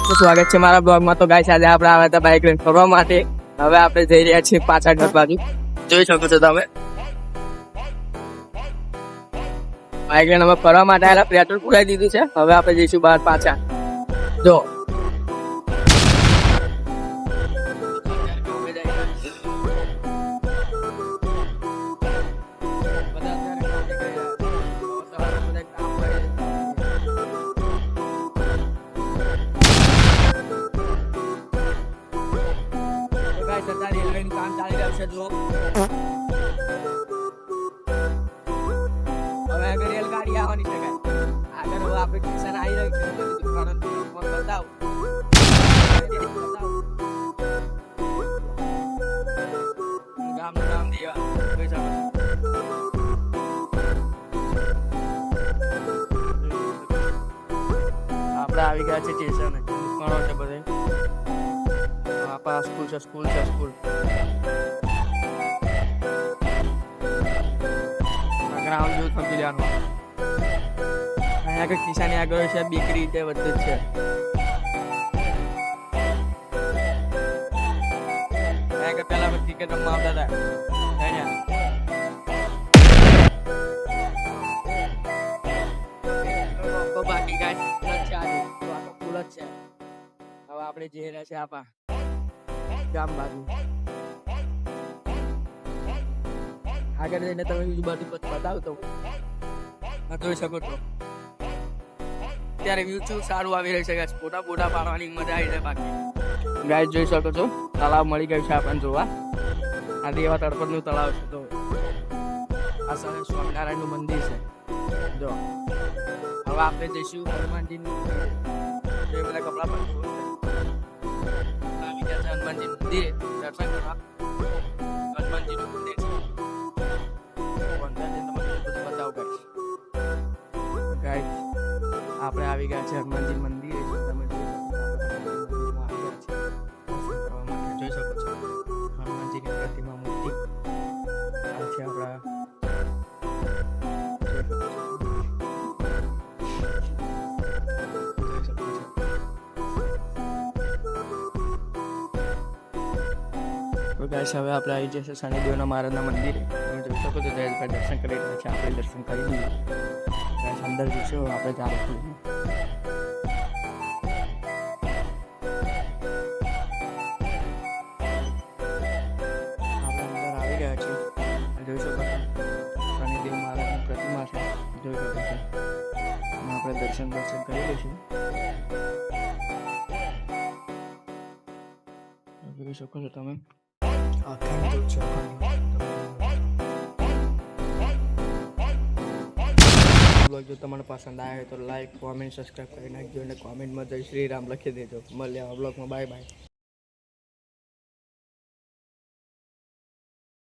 સ્વાગત છે મારા બ્લોગમાં. તો ગાઈસ આજે આપણે આવ્યા હતા બાઇક લઈને ફરવા માટે. હવે આપણે જઈ રહ્યા છીએ પાછા ઘર બાજુ. જોઈ શકો છો તમે બાઇક લઈને અમે ફરવા માટે આવેલા. પેટ્રોલ પુરાઈ દીધું છે. હવે આપણે જઈશું બહાર પાછા. જો કામ ચાલી રહ્યું છે. જો હવે આગળ રેલગાડી આવવાની છે. આગળ હવે આપણે સ્ટેશન આવી રહ્યું છે. દુકાનો બતાવ ગામનું નામ દેવા જોઈ શકો છો. આપણે આવી ગયા છે સ્ટેશન. દુકાનો છે બધે. સ્કૂલ છે સ્કૂલ છે સ્કૂલ. ગ્રાઉન્ડ જેવું સમજી લેવાનું. અહીંયા આગળ કિસાની આગળ છે બેકરી તે બધું જ છે. અહીંયા આગળ પેલા ક્રિકેટ રમવા આવતા હતા. બાકી ગાય ફૂલ જ છે. હવે આપણે જઈ રહ્યા છે આપા ગામ બાજુ. આગળ જઈને તમે બીજું બધું બતાવતો જોઈ શકો છો. ત્યારે વ્યૂ સારું આવી રહ્યું છે. ફોટા ફોટા પાડવાની મજા આવી જાય. બાકી ગાય જોઈ શકો છો તળાવ મળી ગયું છે આપણને જોવા. આ દેવા તળપદનું તળાવ છે. તો આ સ્વામિનારાયણનું મંદિર છે. જો હવે આપણે જઈશું હનુમાનજીનું બધા કપડા પણ હનુમાનજી મંદિરે દર્શન કરવા. હનુમાનજીનું મંદિર છે. આપણે આવી ગયા છે હનુમાનજી મંદિરે. તમે જોઈ શકો છો હનુમાનજીની પ્રતિમા મૂર્તિ આ છે આપણા. તો ગાઈસ હવે આપણે આવી જશે શનિદેવના મહારાજના મંદિરે. તમે જોઈ શકો છો જયેશભાઈ દર્શન કરી રહ્યા છે. આપણે દર્શન કરી દઈએ. ગાઈસ અંદર જઈશું આપણે ચાલુ ખોલીને. આપણે અંદર આવી ગયા છીએ. જોઈ શકો છો શનિદેવ મહારાજની પ્રતિમા છે. જોઈ શકો છો. આપણે દર્શન કરી લઈશું. જોઈ શકો છો તમે બ્લોગ જો તમને પસંદ આવે તો લાઈક કોમેન્ટ સબસ્ક્રાઈબ કરી નાખજો અને કોમેન્ટમાં જય શ્રી રામ લખી દેજો. મળીએ આ બ્લોગમાં. Bye bye.